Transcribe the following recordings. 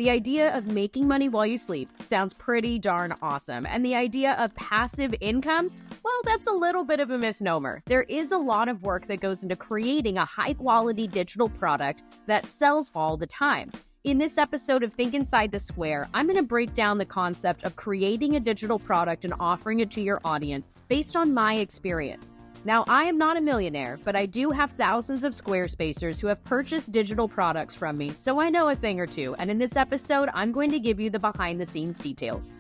The idea of making money while you sleep sounds pretty darn awesome, and the idea of passive income, well, that's a little bit of a misnomer. There is a lot of work that goes into creating a high-quality digital product that sells all the time. In this episode of Think Inside the Square, I'm going to break down the concept of creating a digital product and offering it to your audience based on my experience. Now, I am not a millionaire, but I do have thousands of Squarespacers who have purchased digital products from me, so I know a thing or two, and in this episode, I'm going to give you the behind-the-scenes details.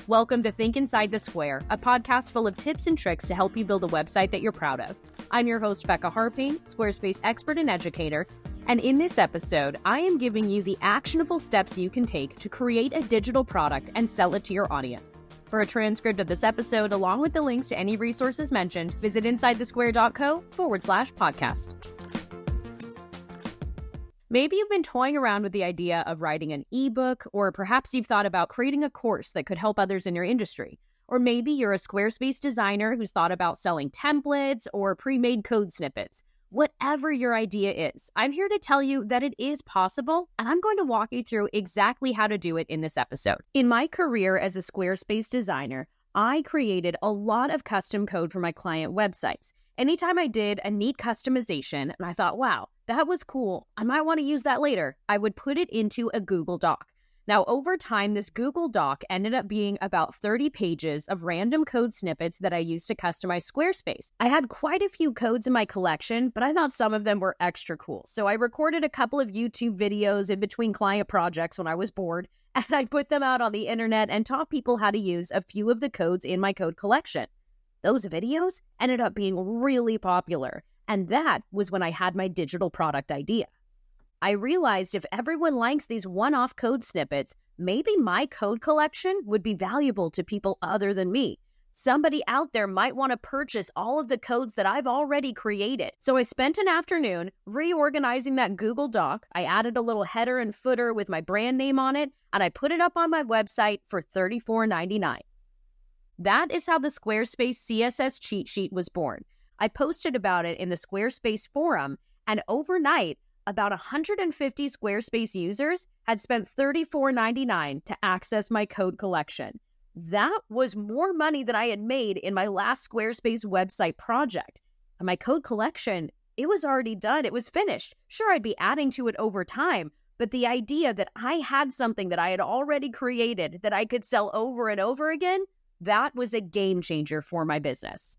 Welcome to Think Inside the Square, a podcast full of tips and tricks to help you build a website that you're proud of. I'm your host, Becca Harping, Squarespace expert and educator, and in this episode, I am giving you the actionable steps you can take to create a digital product and sell it to your audience. For a transcript of this episode, along with the links to any resources mentioned, visit InsideTheSquare.co/podcast. Maybe you've been toying around with the idea of writing an ebook, or perhaps you've thought about creating a course that could help others in your industry. Or maybe you're a Squarespace designer who's thought about selling templates or pre-made code snippets. Whatever your idea is, I'm here to tell you that it is possible, and I'm going to walk you through exactly how to do it in this episode. In my career as a Squarespace designer, I created a lot of custom code for my client websites. Anytime I did a neat customization, and I thought, wow, that was cool, I might want to use that later, I would put it into a Google Doc. Now, over time, this Google Doc ended up being about 30 pages of random code snippets that I used to customize Squarespace. I had quite a few codes in my collection, but I thought some of them were extra cool. So I recorded a couple of YouTube videos in between client projects when I was bored, and I put them out on the internet and taught people how to use a few of the codes in my code collection. Those videos ended up being really popular, and that was when I had my digital product idea. I realized if everyone likes these one-off code snippets, maybe my code collection would be valuable to people other than me. Somebody out there might want to purchase all of the codes that I've already created. So I spent an afternoon reorganizing that Google Doc. I added a little header and footer with my brand name on it, and I put it up on my website for $34.99. That is how the Squarespace CSS cheat sheet was born. I posted about it in the Squarespace forum, and overnight, about 150 Squarespace users had spent $34.99 to access my code collection. That was more money than I had made in my last Squarespace website project. And my code collection, it was already done. It was finished. Sure, I'd be adding to it over time, but the idea that I had something that I had already created that I could sell over and over again, that was a game changer for my business.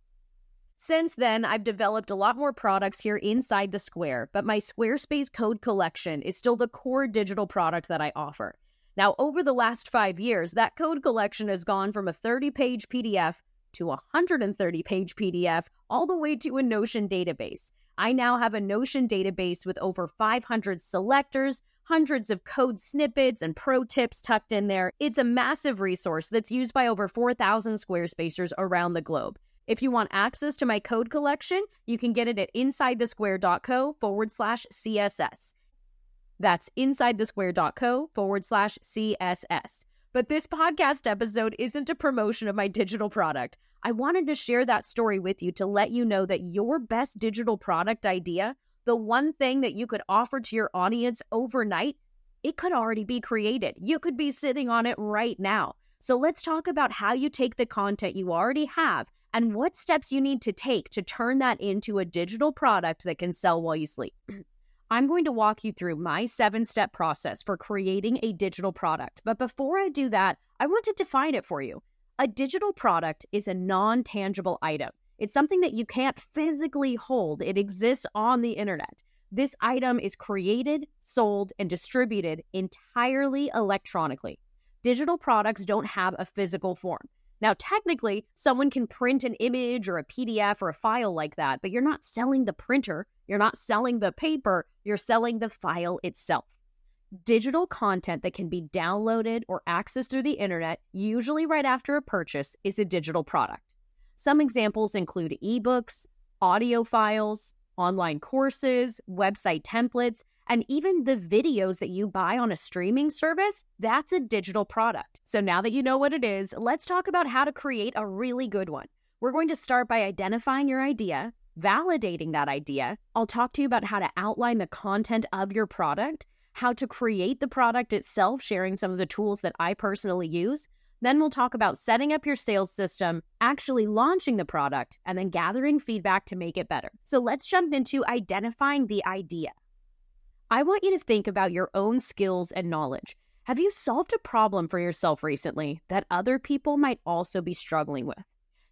Since then, I've developed a lot more products here inside the Square, but my Squarespace code collection is still the core digital product that I offer. Now, over the last 5 years, that code collection has gone from a 30-page PDF to a 130-page PDF, all the way to a Notion database. I now have a Notion database with over 500 selectors, hundreds of code snippets and pro tips tucked in there. It's a massive resource that's used by over 4,000 Squarespacers around the globe. If you want access to my code collection, you can get it at InsideTheSquare.co/CSS. That's InsideTheSquare.co/CSS. But this podcast episode isn't a promotion of my digital product. I wanted to share that story with you to let you know that your best digital product idea, the one thing that you could offer to your audience overnight, it could already be created. You could be sitting on it right now. So let's talk about how you take the content you already have and what steps you need to take to turn that into a digital product that can sell while you sleep. I'm going to walk you through my 7-step process for creating a digital product. But before I do that, I want to define it for you. A digital product is a non-tangible item. It's something that you can't physically hold. It exists on the internet. This item is created, sold, and distributed entirely electronically. Digital products don't have a physical form. Now, technically, someone can print an image or a PDF or a file like that, but you're not selling the printer, you're not selling the paper, you're selling the file itself. Digital content that can be downloaded or accessed through the internet, usually right after a purchase, is a digital product. Some examples include ebooks, audio files, online courses, website templates, and even the videos that you buy on a streaming service, that's a digital product. So now that you know what it is, let's talk about how to create a really good one. We're going to start by identifying your idea, validating that idea. I'll talk to you about how to outline the content of your product, how to create the product itself, sharing some of the tools that I personally use. Then we'll talk about setting up your sales system, actually launching the product, and then gathering feedback to make it better. So let's jump into identifying the idea. I want you to think about your own skills and knowledge. Have you solved a problem for yourself recently that other people might also be struggling with?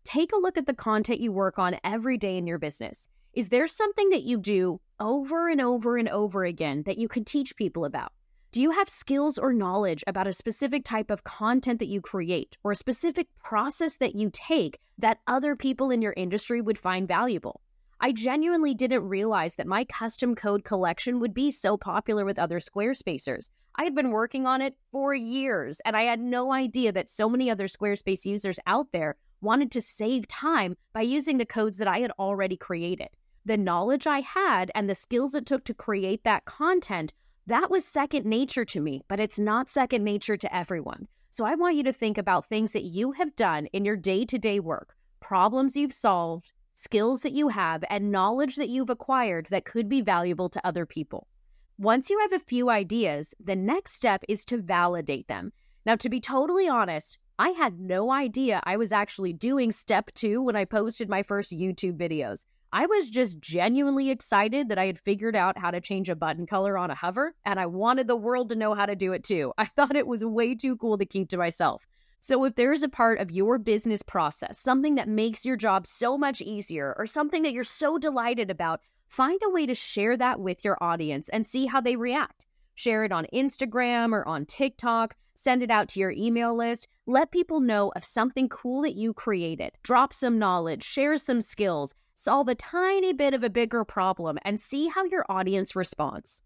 Take a look at the content you work on every day in your business. Is there something that you do over and over and over again that you can teach people about? Do you have skills or knowledge about a specific type of content that you create or a specific process that you take that other people in your industry would find valuable? I genuinely didn't realize that my custom code collection would be so popular with other Squarespacers. I had been working on it for years, and I had no idea that so many other Squarespace users out there wanted to save time by using the codes that I had already created. The knowledge I had and the skills it took to create that content, that was second nature to me, but it's not second nature to everyone. So I want you to think about things that you have done in your day-to-day work, problems you've solved, skills that you have, and knowledge that you've acquired that could be valuable to other people. Once you have a few ideas, the next step is to validate them. Now, to be totally honest, I had no idea I was actually doing step 2 when I posted my first YouTube videos. I was just genuinely excited that I had figured out how to change a button color on a hover, and I wanted the world to know how to do it too. I thought it was way too cool to keep to myself. So if there's a part of your business process, something that makes your job so much easier, or something that you're so delighted about, find a way to share that with your audience and see how they react. Share it on Instagram or on TikTok, send it out to your email list. Let people know of something cool that you created. Drop some knowledge, share some skills, solve a tiny bit of a bigger problem, and see how your audience responds.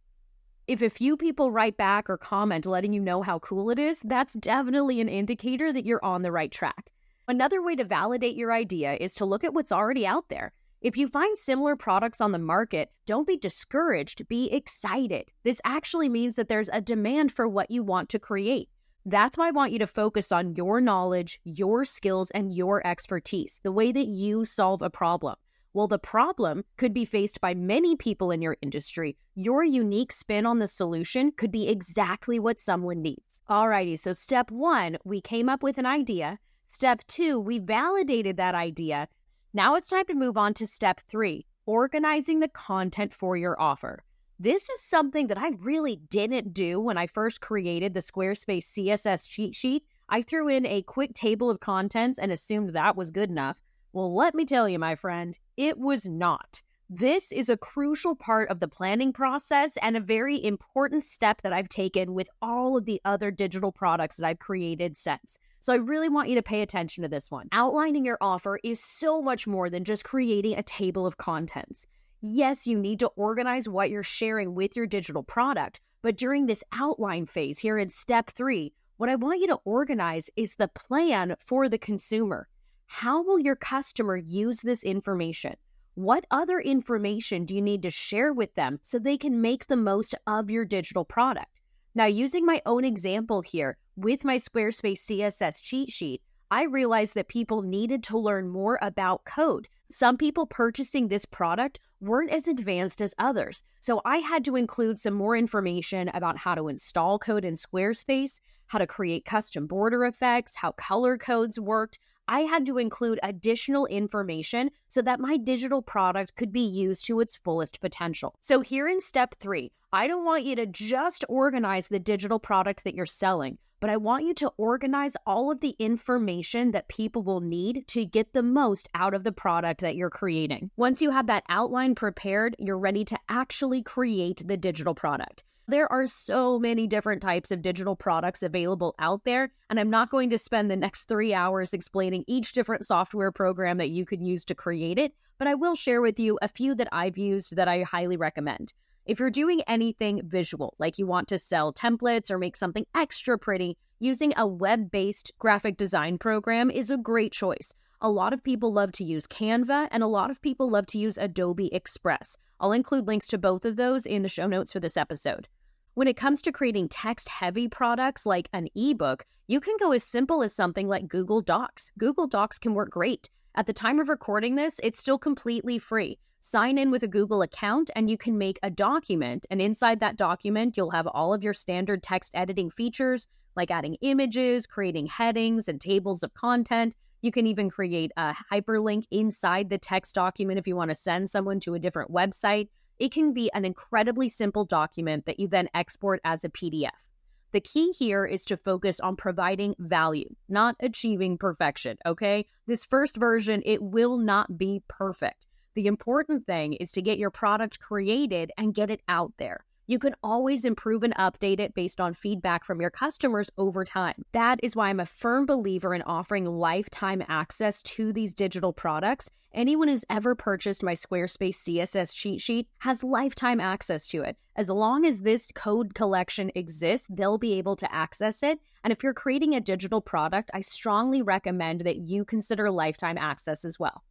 If a few people write back or comment letting you know how cool it is, that's definitely an indicator that you're on the right track. Another way to validate your idea is to look at what's already out there. If you find similar products on the market, don't be discouraged, be excited. This actually means that there's a demand for what you want to create. That's why I want you to focus on your knowledge, your skills, and your expertise, the way that you solve a problem. Well, the problem could be faced by many people in your industry. Your unique spin on the solution could be exactly what someone needs. Alrighty, so step 1, we came up with an idea. Step 2, we validated that idea. Now it's time to move on to step 3, organizing the content for your offer. This is something that I really didn't do when I first created the Squarespace CSS cheat sheet. I threw in a quick table of contents and assumed that was good enough. Well, let me tell you, my friend, it was not. This is a crucial part of the planning process and a very important step that I've taken with all of the other digital products that I've created since. So I really want you to pay attention to this one. Outlining your offer is so much more than just creating a table of contents. Yes, you need to organize what you're sharing with your digital product, but during this outline phase here in step 3, what I want you to organize is the plan for the consumer. How will your customer use this information? What other information do you need to share with them so they can make the most of your digital product? Now, using my own example here, with my Squarespace CSS cheat sheet, I realized that people needed to learn more about code. Some people purchasing this product weren't as advanced as others, so I had to include some more information about how to install code in Squarespace, how to create custom border effects, how color codes worked. I had to include additional information so that my digital product could be used to its fullest potential. So here in step 3, I don't want you to just organize the digital product that you're selling, but I want you to organize all of the information that people will need to get the most out of the product that you're creating. Once you have that outline prepared, you're ready to actually create the digital product. There are so many different types of digital products available out there, and I'm not going to spend the next 3 hours explaining each different software program that you could use to create it, but I will share with you a few that I've used that I highly recommend. If you're doing anything visual, like you want to sell templates or make something extra pretty, using a web-based graphic design program is a great choice. A lot of people love to use Canva, and a lot of people love to use Adobe Express. I'll include links to both of those in the show notes for this episode. When it comes to creating text-heavy products like an ebook, you can go as simple as something like Google Docs. Google Docs can work great. At the time of recording this, it's still completely free. sign in with a Google account, and you can make a document. And inside that document, you'll have all of your standard text editing features, like adding images, creating headings and tables of content. You can even create a hyperlink inside the text document if you want to send someone to a different website. It can be an incredibly simple document that you then export as a PDF. The key here is to focus on providing value, not achieving perfection, okay? This first version, it will not be perfect. The important thing is to get your product created and get it out there. You can always improve and update it based on feedback from your customers over time. That is why I'm a firm believer in offering lifetime access to these digital products. Anyone who's ever purchased my Squarespace CSS cheat sheet has lifetime access to it. As long as this code collection exists, they'll be able to access it. And if you're creating a digital product, I strongly recommend that you consider lifetime access as well.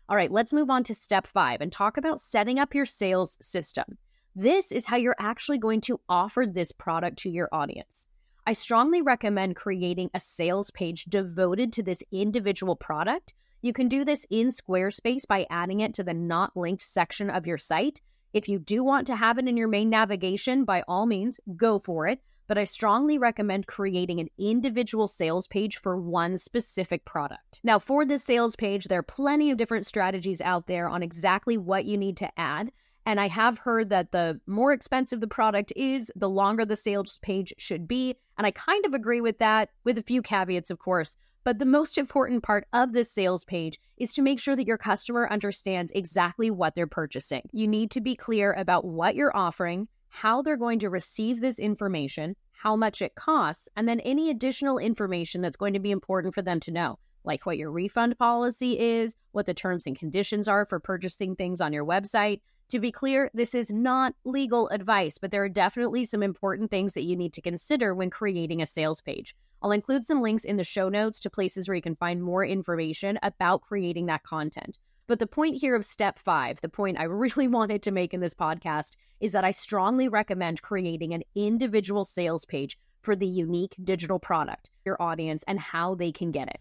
All right, let's move on to step 5 and talk about setting up your sales system. This is how you're actually going to offer this product to your audience. I strongly recommend creating a sales page devoted to this individual product. You can do this in Squarespace by adding it to the not linked section of your site. If you do want to have it in your main navigation, by all means, go for it. But I strongly recommend creating an individual sales page for one specific product. Now, for this sales page, there are plenty of different strategies out there on exactly what you need to add. And I have heard that the more expensive the product is, the longer the sales page should be. And I kind of agree with that, with a few caveats, of course. But the most important part of this sales page is to make sure that your customer understands exactly what they're purchasing. You need to be clear about what you're offering, how they're going to receive this information, how much it costs, and then any additional information that's going to be important for them to know, like what your refund policy is, what the terms and conditions are for purchasing things on your website. To be clear, this is not legal advice, but there are definitely some important things that you need to consider when creating a sales page. I'll include some links in the show notes to places where you can find more information about creating that content. But the point here of step 5, the point I really wanted to make in this podcast, is that I strongly recommend creating an individual sales page for the unique digital product, your audience, and how they can get it.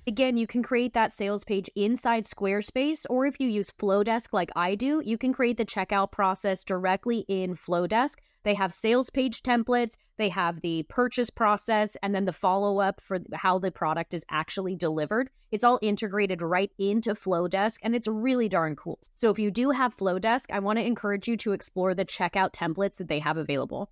Again, you can create that sales page inside Squarespace, or if you use Flowdesk like I do, you can create the checkout process directly in Flowdesk. They have sales page templates, they have the purchase process, and then the follow-up for how the product is actually delivered. It's all integrated right into Flowdesk, and it's really darn cool. So if you do have Flowdesk, I want to encourage you to explore the checkout templates that they have available.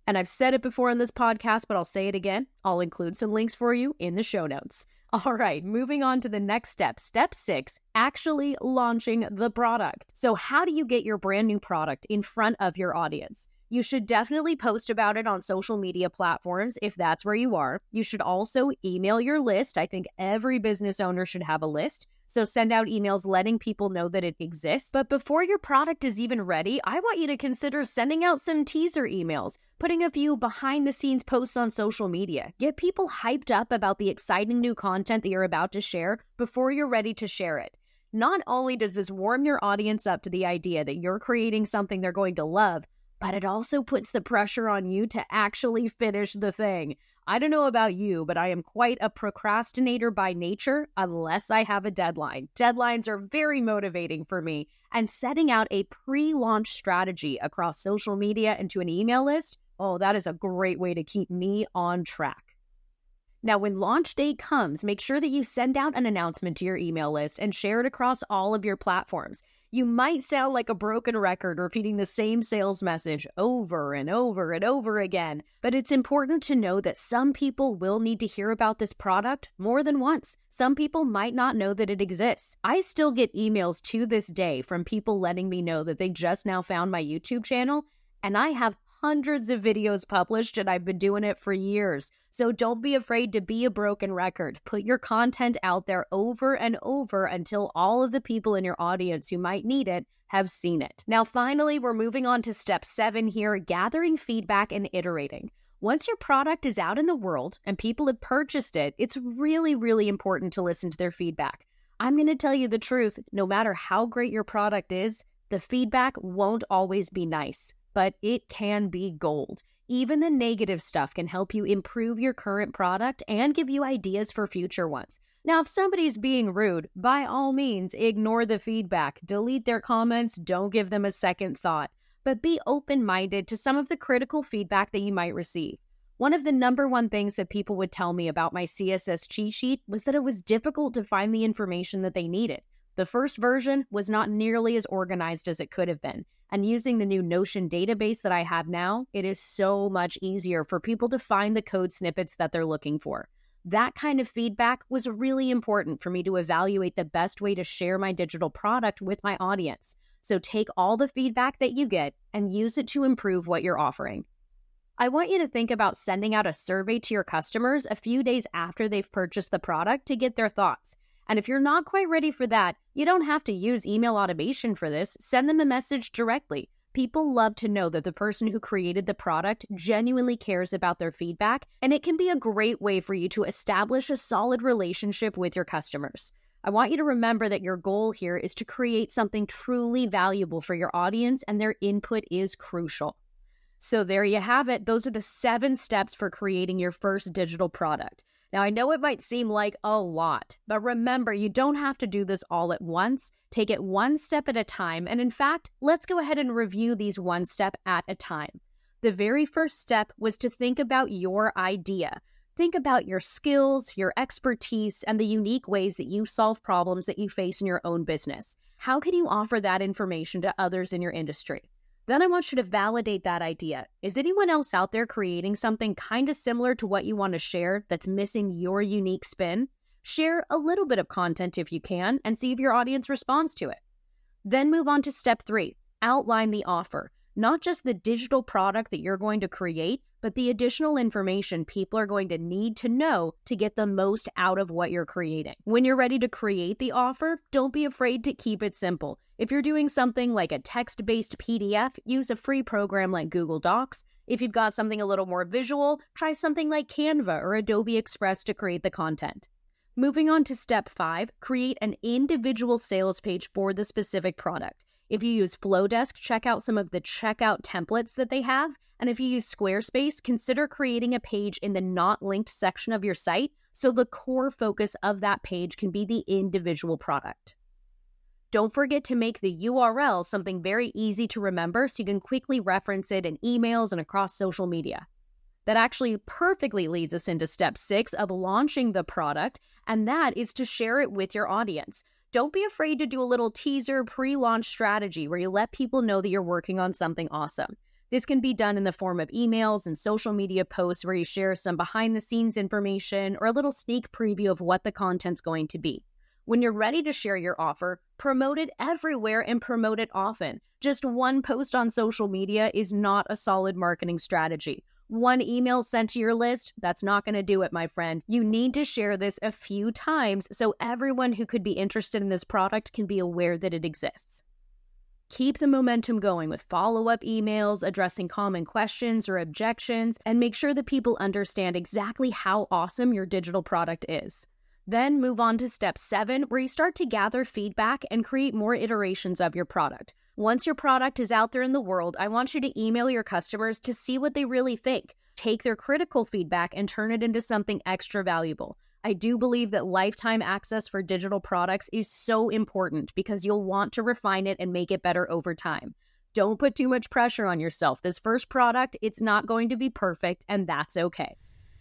And I've said it before in this podcast, but I'll say it again. I'll include some links for you in the show notes. All right, moving on to the next step. Step 6, actually launching the product. So how do you get your brand new product in front of your audience? You should definitely post about it on social media platforms if that's where you are. You should also email your list. I think every business owner should have a list. So send out emails letting people know that it exists. But before your product is even ready, I want you to consider sending out some teaser emails, putting a few behind the scenes posts on social media. Get people hyped up about the exciting new content that you're about to share before you're ready to share it. Not only does this warm your audience up to the idea that you're creating something they're going to love, but it also puts the pressure on you to actually finish the thing. I don't know about you, but I am quite a procrastinator by nature unless I have a deadline. Deadlines are very motivating for me, and setting out a pre-launch strategy across social media and to an email list, oh, that is a great way to keep me on track. Now, when launch day comes, make sure that you send out an announcement to your email list and share it across all of your platforms. You might sound like a broken record repeating the same sales message over and over and over again, but it's important to know that some people will need to hear about this product more than once. Some people might not know that it exists. I still get emails to this day from people letting me know that they just now found my YouTube channel, and I have hundreds of videos published and I've been doing it for years. So don't be afraid to be a broken record. Put your content out there over and over until all of the people in your audience who might need it have seen it. Now, finally, we're moving on to step 7 here, gathering feedback and iterating. Once your product is out in the world and people have purchased it, it's really, really important to listen to their feedback. I'm going to tell you the truth. No matter how great your product is, the feedback won't always be nice, but it can be gold. Even the negative stuff can help you improve your current product and give you ideas for future ones. Now, if somebody's being rude, by all means, ignore the feedback, delete their comments, don't give them a second thought, but be open-minded to some of the critical feedback that you might receive. One of the number one things that people would tell me about my CSS cheat sheet was that it was difficult to find the information that they needed. The first version was not nearly as organized as it could have been, and using the new Notion database that I have now, it is so much easier for people to find the code snippets that they're looking for. That kind of feedback was really important for me to evaluate the best way to share my digital product with my audience. So take all the feedback that you get and use it to improve what you're offering. I want you to think about sending out a survey to your customers a few days after they've purchased the product to get their thoughts. And if you're not quite ready for that, you don't have to use email automation for this. Send them a message directly. People love to know that the person who created the product genuinely cares about their feedback, and it can be a great way for you to establish a solid relationship with your customers. I want you to remember that your goal here is to create something truly valuable for your audience, and their input is crucial. So there you have it. Those are the 7 steps for creating your first digital product. Now, I know it might seem like a lot, but remember, you don't have to do this all at once. Take it one step at a time. And in fact, let's go ahead and review these one step at a time. The very first step was to think about your idea. Think about your skills, your expertise, and the unique ways that you solve problems that you face in your own business. How can you offer that information to others in your industry? Then I want you to validate that idea. Is anyone else out there creating something kind of similar to what you want to share that's missing your unique spin? Share a little bit of content if you can and see if your audience responds to it. Then move on to step 3, outline the offer. Not just the digital product that you're going to create, but the additional information people are going to need to know to get the most out of what you're creating. When you're ready to create the offer, don't be afraid to keep it simple. If you're doing something like a text-based PDF, use a free program like Google Docs. If you've got something a little more visual, try something like Canva or Adobe Express to create the content. Moving on to step 5, create an individual sales page for the specific product. If you use Flowdesk, check out some of the checkout templates that they have. And if you use Squarespace, consider creating a page in the not linked section of your site so the core focus of that page can be the individual product. Don't forget to make the URL something very easy to remember so you can quickly reference it in emails and across social media. That actually perfectly leads us into step 6 of launching the product, and that is to share it with your audience. Don't be afraid to do a little teaser pre-launch strategy where you let people know that you're working on something awesome. This can be done in the form of emails and social media posts where you share some behind-the-scenes information or a little sneak preview of what the content's going to be. When you're ready to share your offer, promote it everywhere and promote it often. Just one post on social media is not a solid marketing strategy. One email sent to your list, that's not going to do it, my friend. You need to share this a few times so everyone who could be interested in this product can be aware that it exists. Keep the momentum going with follow-up emails, addressing common questions or objections, and make sure that people understand exactly how awesome your digital product is. Then move on to step 7, where you start to gather feedback and create more iterations of your product. Once your product is out there in the world, I want you to email your customers to see what they really think. Take their critical feedback and turn it into something extra valuable. I do believe that lifetime access for digital products is so important because you'll want to refine it and make it better over time. Don't put too much pressure on yourself. This first product, it's not going to be perfect, and that's okay.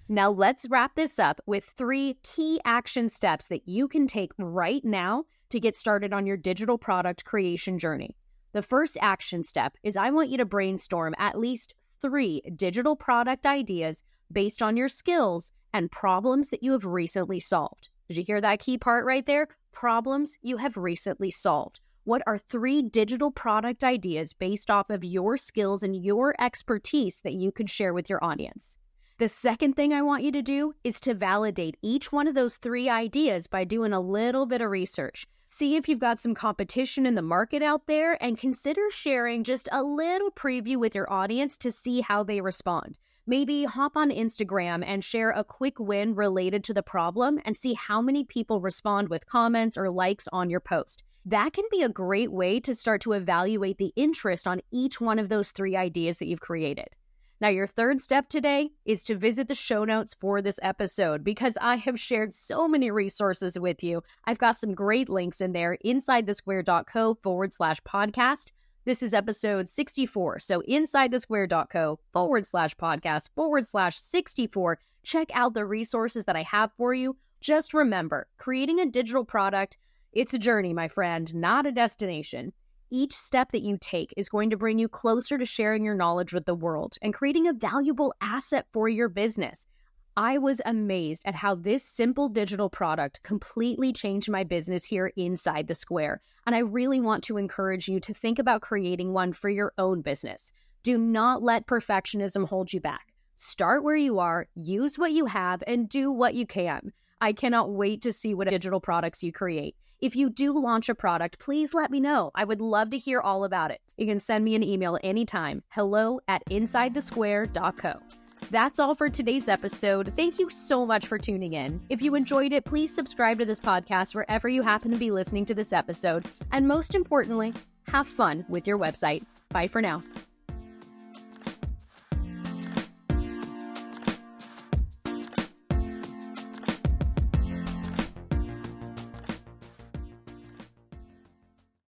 Now let's wrap this up with 3 key action steps that you can take right now to get started on your digital product creation journey. The first action step is I want you to brainstorm at least 3 digital product ideas based on your skills and problems that you have recently solved. Did you hear that key part right there? Problems you have recently solved. What are 3 digital product ideas based off of your skills and your expertise that you could share with your audience? The second thing I want you to do is to validate each one of those 3 ideas by doing a little bit of research. See if you've got some competition in the market out there and consider sharing just a little preview with your audience to see how they respond. Maybe hop on Instagram and share a quick win related to the problem and see how many people respond with comments or likes on your post. That can be a great way to start to evaluate the interest on each one of those 3 ideas that you've created. Now, your third step today is to visit the show notes for this episode because I have shared so many resources with you. I've got some great links in there, InsideTheSquare.co/podcast. This is episode 64. So InsideTheSquare.co/podcast/64. Check out the resources that I have for you. Just remember, creating a digital product, it's a journey, my friend, not a destination. Each step that you take is going to bring you closer to sharing your knowledge with the world and creating a valuable asset for your business. I was amazed at how this simple digital product completely changed my business here inside the Square. And I really want to encourage you to think about creating one for your own business. Do not let perfectionism hold you back. Start where you are, use what you have, and do what you can. I cannot wait to see what digital products you create. If you do launch a product, please let me know. I would love to hear all about it. You can send me an email anytime, hello@InsideTheSquare.co. That's all for today's episode. Thank you so much for tuning in. If you enjoyed it, please subscribe to this podcast wherever you happen to be listening to this episode. And most importantly, have fun with your website. Bye for now.